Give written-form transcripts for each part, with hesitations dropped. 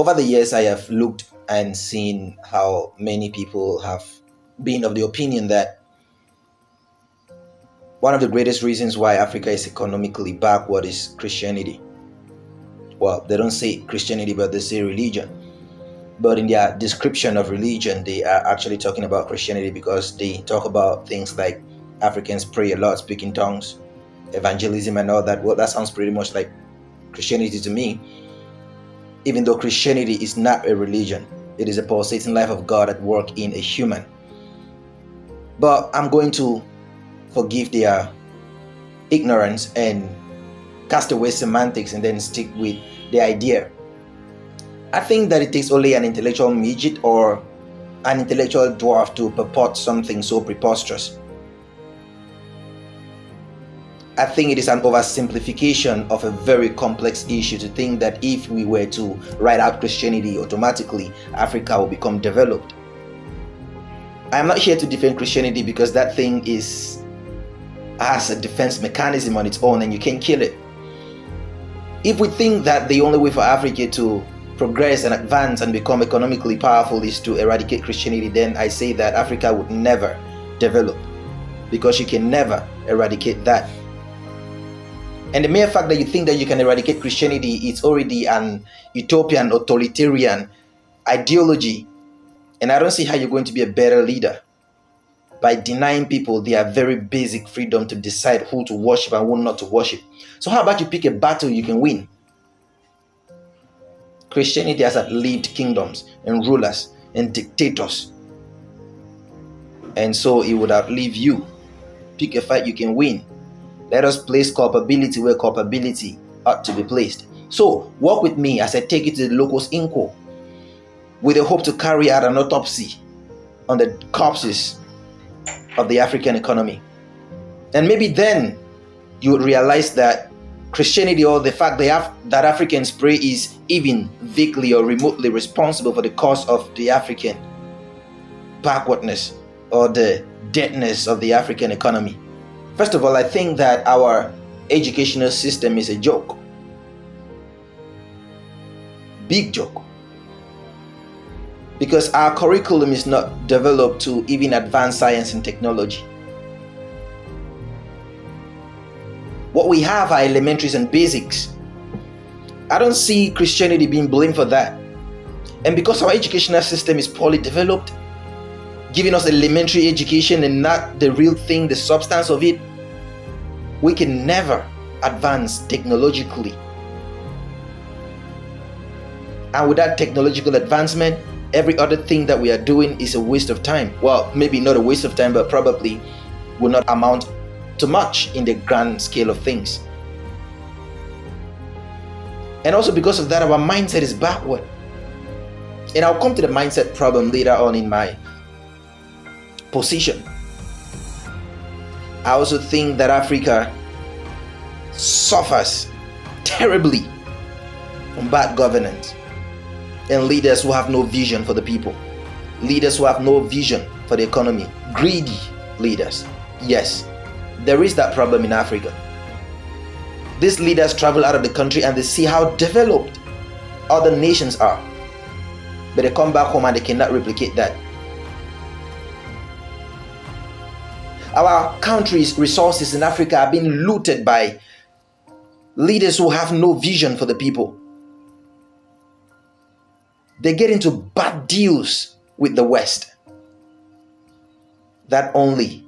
Over the years, I have looked and seen how many people have been of the opinion that one of the greatest reasons why Africa is economically backward is Christianity. Well, they don't say Christianity, but they say religion. But in their description of religion, they are actually talking about Christianity because they talk about things like Africans pray a lot, speak in tongues, evangelism and all that. Well, that sounds pretty much like Christianity to me, even though Christianity is not a religion. It is a pulsating life of God at work in a human. But I'm going to forgive their ignorance and cast away semantics and then stick with the idea. I think that it takes only an intellectual midget or an intellectual dwarf to purport something so preposterous. I think it is an oversimplification of a very complex issue to think that if we were to write out Christianity, automatically Africa will become developed. I am not here to defend Christianity because that thing has a defense mechanism on its own and you can kill it. If we think that the only way for Africa to progress and advance and become economically powerful is to eradicate Christianity, then I say that Africa would never develop because you can never eradicate that. And the mere fact that you think that you can eradicate Christianity, it's already an utopian, authoritarian ideology. And I don't see how you're going to be a better leader by denying people their very basic freedom to decide who to worship and who not to worship. So how about you pick a battle you can win? Christianity has outlived kingdoms and rulers and dictators. And so it would outlive you. Pick a fight you can win. Let us place culpability where culpability ought to be placed. So walk with me as I take you to the locus inco with the hope to carry out an autopsy on the corpses of the African economy. And maybe then you would realize that Christianity, or the fact that Africans pray, is even vaguely or remotely responsible for the cause of the African backwardness or the deadness of the African economy. First of all, I think that our educational system is a joke. Big joke. Because our curriculum is not developed to even advance science and technology. What we have are elementaries and basics. I don't see Christianity being blamed for that. And because our educational system is poorly developed, giving us elementary education and not the real thing, the substance of it, we can never advance technologically. And without technological advancement, every other thing that we are doing is a waste of time. Well, maybe not a waste of time, but probably will not amount to much in the grand scale of things. And also because of that, our mindset is backward. And I'll come to the mindset problem later on in my position. I also think that Africa suffers terribly from bad governance and leaders who have no vision for the people, leaders who have no vision for the economy, greedy leaders. Yes, there is that problem in Africa. These leaders travel out of the country and they see how developed other nations are, but they come back home and they cannot replicate that. Our country's resources in Africa are being looted by leaders who have no vision for the people. They get into bad deals with the West that only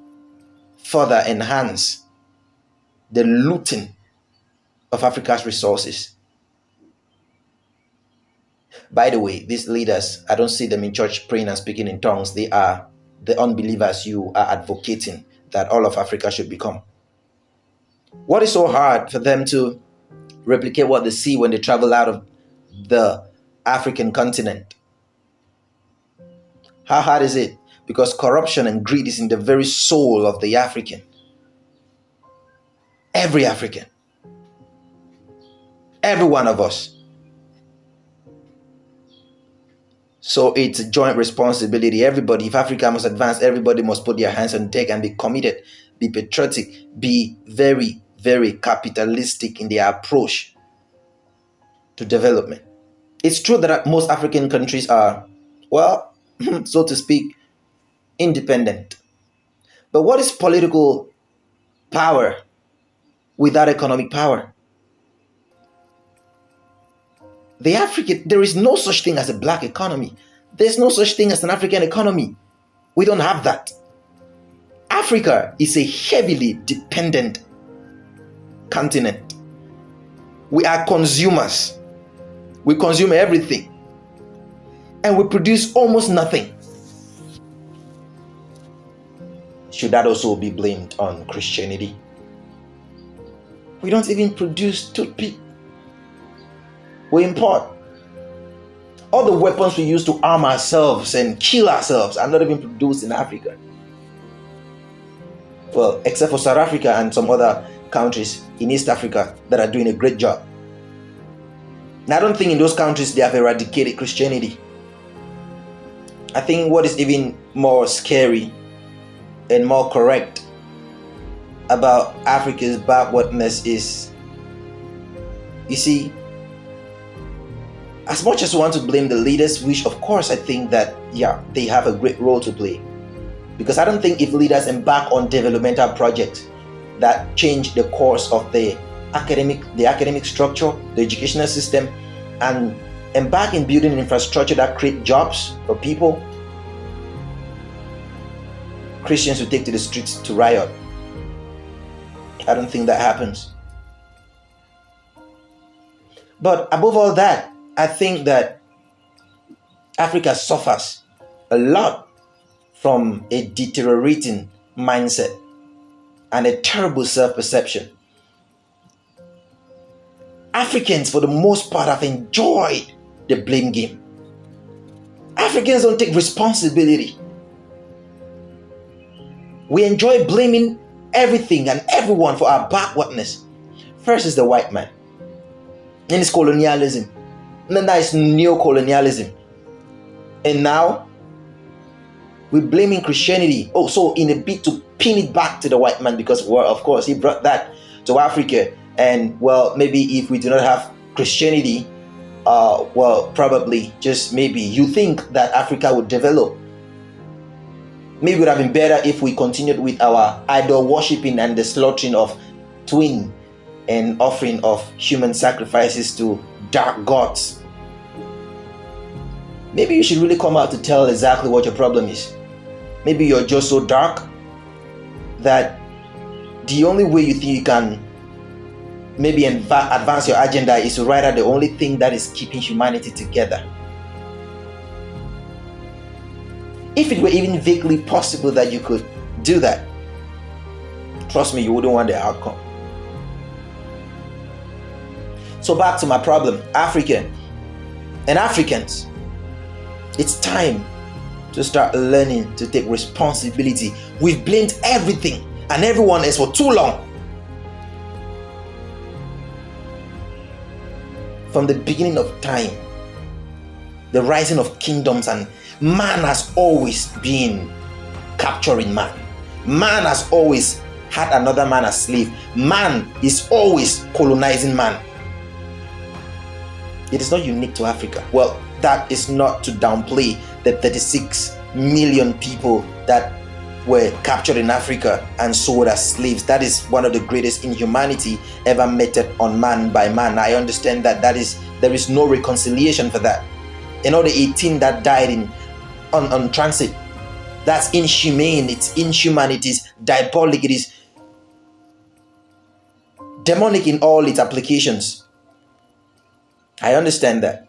further enhance the looting of Africa's resources. By the way, these leaders, I don't see them in church praying and speaking in tongues. They are the unbelievers you are advocating that all of Africa should become. What is so hard for them to replicate what they see when they travel out of the African continent? How hard is it? Because corruption and greed is in the very soul of the African. Every African. Every one of us. So it's a joint responsibility. Everybody, if Africa must advance, everybody must put their hands on deck and be committed, be patriotic, be very, very capitalistic in their approach to development. It's true that most African countries are, well, so to speak, independent. But what is political power without economic power? There is no such thing as a black economy. There's no such thing as an African economy. We don't have that. Africa is a heavily dependent continent. We are consumers. We consume everything. And we produce almost nothing. Should that also be blamed on Christianity? We don't even produce toothpick. We import. All the weapons we use to arm ourselves and kill ourselves are not even produced in Africa. Well, except for South Africa and some other countries in East Africa that are doing a great job. Now, I don't think in those countries they have eradicated Christianity. I think what is even more scary and more correct about Africa's backwardness is, you see, as much as we want to blame the leaders, which of course I think that, yeah, they have a great role to play. Because I don't think if leaders embark on developmental projects that change the course of the academic structure, the educational system, and embark in building infrastructure that create jobs for people, Christians will take to the streets to riot. I don't think that happens. But above all that, I think that Africa suffers a lot from a deteriorating mindset and a terrible self-perception. Africans, for the most part, have enjoyed the blame game. Africans don't take responsibility. We enjoy blaming everything and everyone for our backwardness. First is the white man. Then it's colonialism. And then that is neo-colonialism. And now, we're blaming Christianity. Oh, so in a bid to pin it back to the white man, because, well, of course, he brought that to Africa. And, well, maybe if we do not have Christianity, well, probably, just maybe, you think that Africa would develop. Maybe it would have been better if we continued with our idol worshipping and the slaughtering of twin and offering of human sacrifices to dark gods. Maybe you should really come out to tell exactly what your problem is. Maybe you're just so dark that the only way you think you can maybe advance your agenda is to write out the only thing that is keeping humanity together. If it were even vaguely possible that you could do that, trust me, you wouldn't want the outcome. So back to my problem, African and Africans. It's time to start learning to take responsibility. We've blamed everything and everyone else for too long. From the beginning of time, the rising of kingdoms, and man has always been capturing man. Man has always had another man as slave. Man is always colonizing man. It is not unique to Africa. Well, that is not to downplay the 36 million people that were captured in Africa and sold as slaves. That is one of the greatest inhumanity ever meted on man by man. I understand that there is no reconciliation for that. And all the 18 that died on transit, that's inhumane, it's inhuman, it is diabolic, it is demonic in all its applications. I understand that.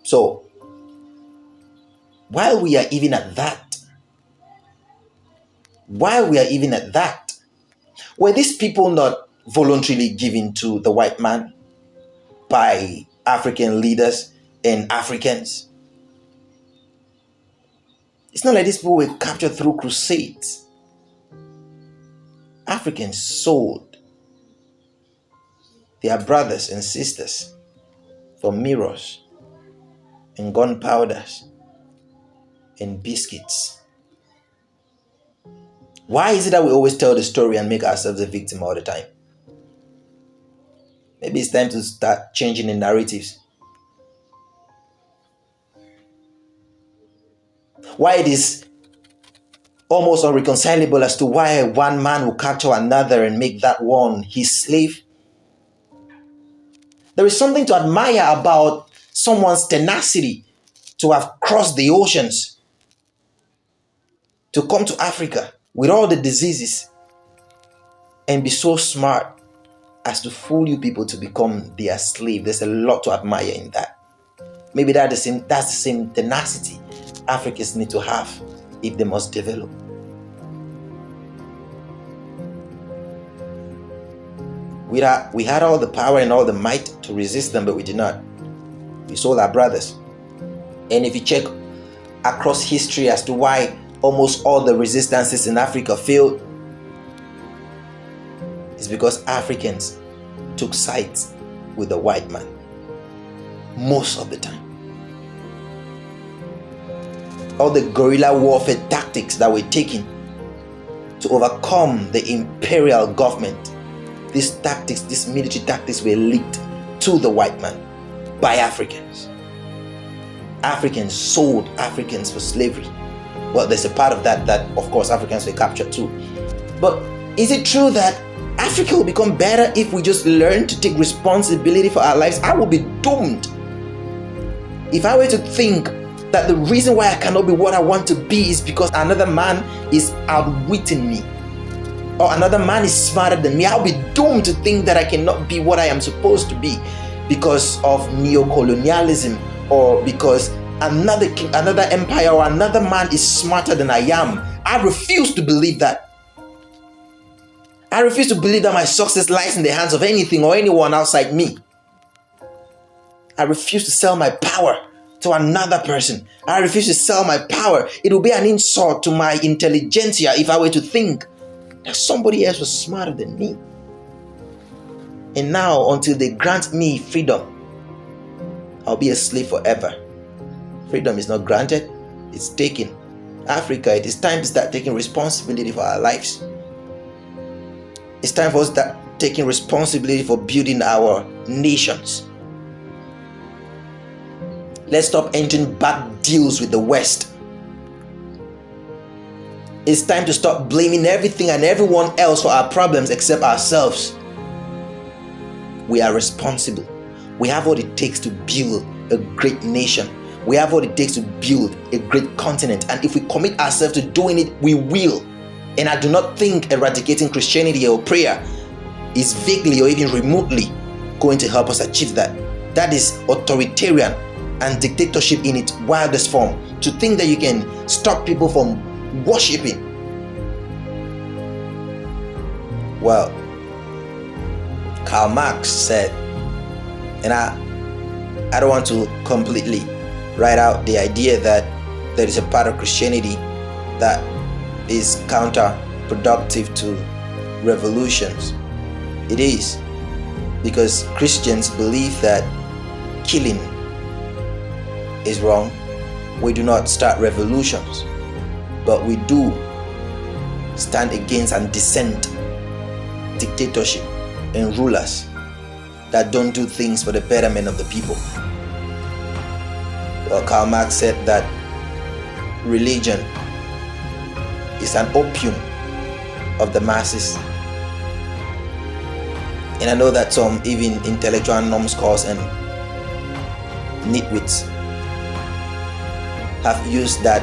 So, while we are even at that, were these people not voluntarily given to the white man by African leaders and Africans? It's not like these people were captured through crusades. Africans sold their brothers and sisters for mirrors and gunpowders and biscuits. Why is it that we always tell the story and make ourselves a victim all the time? Maybe it's time to start changing the narratives. Why it is almost unreconcilable as to why one man will capture another and make that one his slave. There is something to admire about someone's tenacity to have crossed the oceans to come to Africa with all the diseases and be so smart as to fool you people to become their slave. There's a lot to admire in that. Maybe that's the same tenacity Africans need to have if they must develop. We had all the power and all the might to resist them, but we did not. We sold our brothers. And if you check across history as to why almost all the resistances in Africa failed, it's because Africans took sides with the white man most of the time. All the guerrilla warfare tactics that were taken to overcome the imperial government, these tactics, these military tactics were leaked to the white man by Africans. Africans sold Africans for slavery. Well, there's a part of that of course Africans were captured too. But is it true that Africa will become better if we just learn to take responsibility for our lives? I will be doomed if I were to think that the reason why I cannot be what I want to be is because another man is outwitting me or another man is smarter than me. I'll be doomed to think that I cannot be what I am supposed to be because of neo-colonialism or because another empire or another man is smarter than I am. I refuse to believe that. I refuse to believe that my success lies in the hands of anything or anyone outside me. I refuse to sell my power to another person. I refuse to sell my power. It will be an insult to my intelligentsia if I were to think that somebody else was smarter than me. And now, until they grant me freedom, I'll be a slave forever. Freedom is not granted, it's taken. Africa, it is time to start taking responsibility for our lives. It's time for us to start taking responsibility for building our nations. Let's stop entering bad deals with the West. It's time to stop blaming everything and everyone else for our problems except ourselves. We are responsible. We have what it takes to build a great nation. We have what it takes to build a great continent. And if we commit ourselves to doing it, we will. And I do not think eradicating Christianity or prayer is vaguely or even remotely going to help us achieve that. That is authoritarian and dictatorship in its wildest form. To think that you can stop people from worshiping. Well, Karl Marx said, and I don't want to completely write out the idea that there is a part of Christianity that is counterproductive to revolutions. It is, because Christians believe that killing is wrong. We do not start revolutions, but we do stand against and dissent dictatorship and rulers that don't do things for the betterment of the people. Well, Karl Marx said that religion is an opium of the masses. And I know that some even intellectual numbskulls and nitwits have used that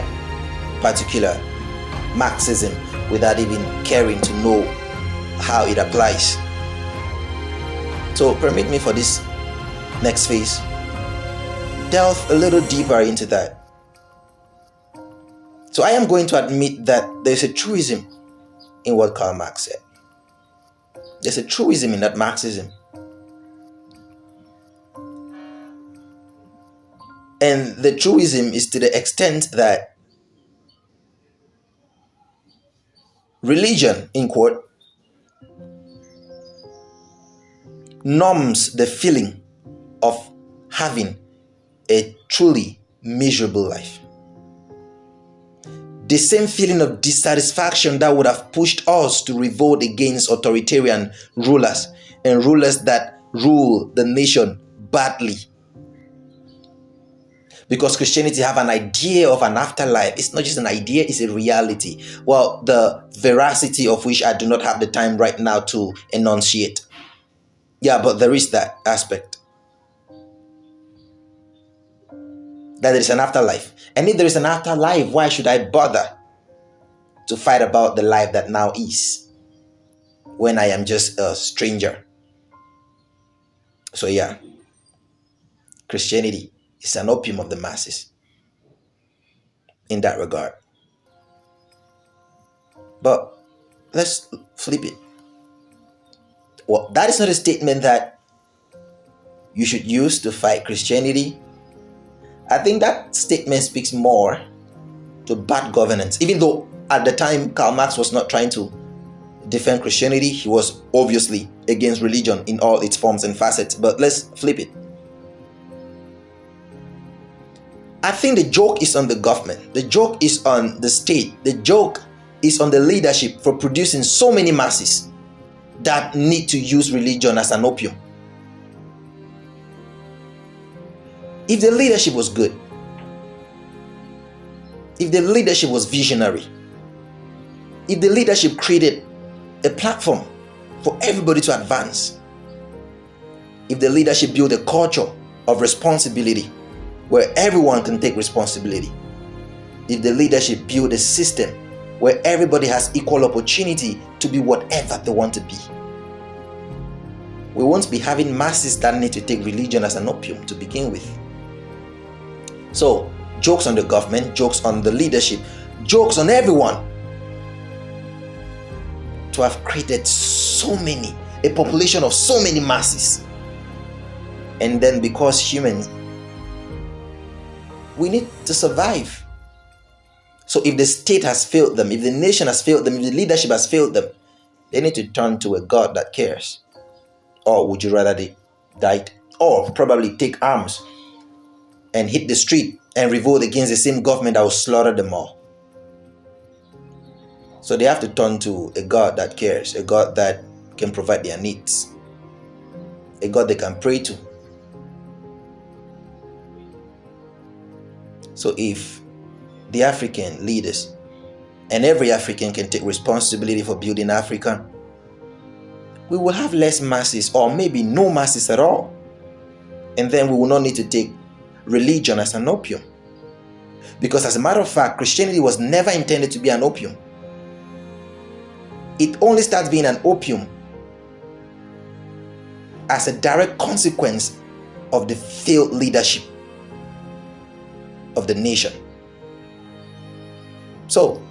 particular Marxism without even caring to know how it applies. So permit me for this next phase, delve a little deeper into that. So I am going to admit that there's a truism in what Karl Marx said. There's a truism in that Marxism. And the truism is to the extent that religion, in quote, numbs the feeling of having a truly miserable life. The same feeling of dissatisfaction that would have pushed us to revolt against authoritarian rulers and rulers that rule the nation badly. Because Christianity have an idea of an afterlife. It's not just an idea, it's a reality. Well, the veracity of which I do not have the time right now to enunciate. Yeah, but there is that aspect. That there is an afterlife. And if there is an afterlife, why should I bother to fight about the life that now is, when I am just a stranger? So yeah, Christianity is an opium of the masses in that regard. But let's flip it. Well, that is not a statement that you should use to fight Christianity. I think that statement speaks more to bad governance. Even though at the time Karl Marx was not trying to defend Christianity, he was obviously against religion in all its forms and facets. But let's flip it. I think the joke is on the government. The joke is on the state. The joke is on the leadership for producing so many masses that need to use religion as an opium. If the leadership was good, if the leadership was visionary, if the leadership created a platform for everybody to advance, if the leadership built a culture of responsibility where everyone can take responsibility, if the leadership built a system where everybody has equal opportunity to be whatever they want to be, we won't be having masses that need to take religion as an opium to begin with. So, jokes on the government, jokes on the leadership, jokes on everyone to have created so many, a population of so many masses. And then because humans, we need to survive. So if the state has failed them, if the nation has failed them, if the leadership has failed them, they need to turn to a God that cares. Or would you rather they died? Or probably take arms and hit the street and revolt against the same government that will slaughter them all. So they have to turn to a God that cares, a God that can provide their needs, a God they can pray to. So if the African leaders and every African can take responsibility for building Africa, we will have less masses, or maybe no masses at all. And then we will not need to take religion as an opium. Because as a matter of fact, Christianity was never intended to be an opium. It only starts being an opium as a direct consequence of the failed leadership of the nation. So,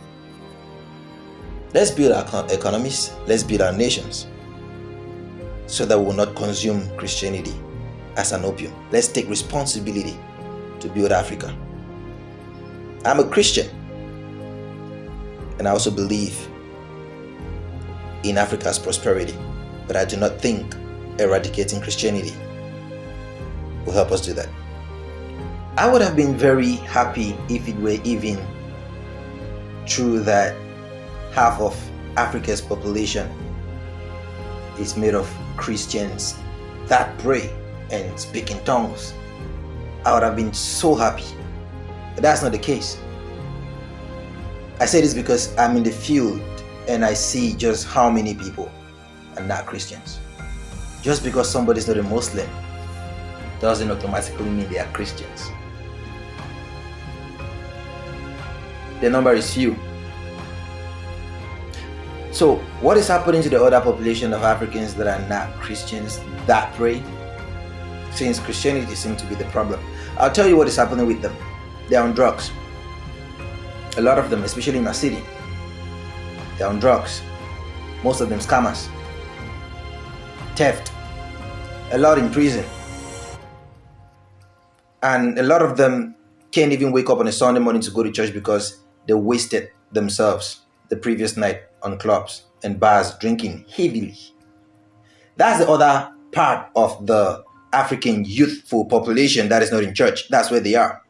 let's build our economies, let's build our nations, so that we will not consume Christianity as an opium. Let's take responsibility to build Africa. I'm a Christian, and I also believe in Africa's prosperity, but I do not think eradicating Christianity will help us do that. I would have been very happy if it were even true that half of Africa's population is made of Christians that pray and speak in tongues. I would have been so happy. But that's not the case. I say this because I'm in the field and I see just how many people are not Christians. Just because somebody's not a Muslim doesn't automatically mean they are Christians. The number is few. So what is happening to the other population of Africans that are not Christians that pray? Since Christianity seems to be the problem, I'll tell you what is happening with them. They're on drugs. A lot of them, especially in my city, they're on drugs. Most of them scammers. Theft. A lot in prison. And a lot of them can't even wake up on a Sunday morning to go to church because they wasted themselves the previous night on clubs and bars drinking heavily. That's the other part of the African youthful population that is not in church. That's where they are.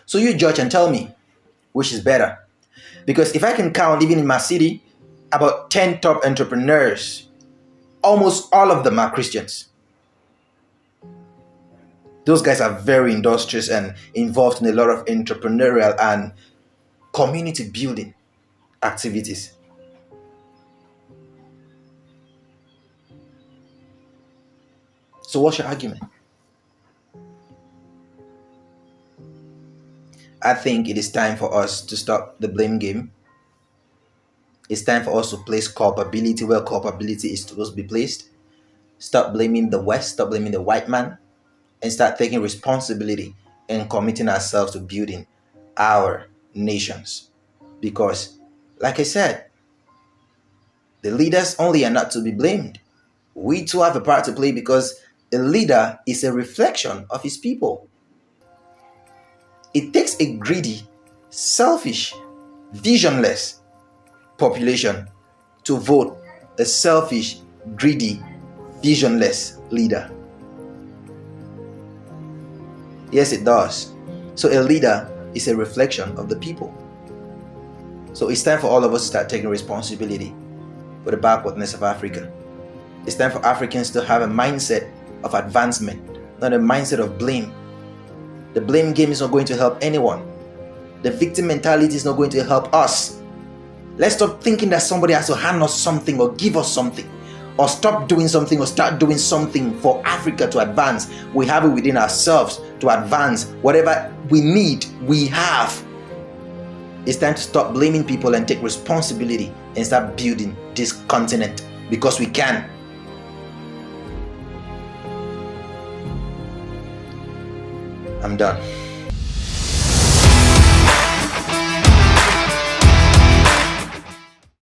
So you judge and tell me which is better. Because if I can count, even in my city, about 10 top entrepreneurs Almost all of them are Christians. Those guys are very industrious and involved in a lot of entrepreneurial and community building activities. So what's your argument? I think it is time for us to stop the blame game. It's time for us to place culpability where culpability is supposed to be placed. Stop blaming the West, stop blaming the white man, and start taking responsibility and committing ourselves to building our nations. Because, like I said, the leaders only are not to be blamed. We too have a part to play, because a leader is a reflection of his people. It takes a greedy, selfish, visionless population to vote a selfish, greedy, visionless leader. Yes, it does. So a leader is a reflection of the people. So it's time for all of us to start taking responsibility for the backwardness of Africa. It's time for Africans to have a mindset of advancement, not a mindset of blame. The blame game is not going to help anyone. The victim mentality is not going to help us. Let's stop thinking that somebody has to hand us something or give us something, or stop doing something or start doing something for Africa to advance. We have it within ourselves to advance. Whatever we need, we have. It's time to stop blaming people and take responsibility and start building this continent, because we can. I'm done.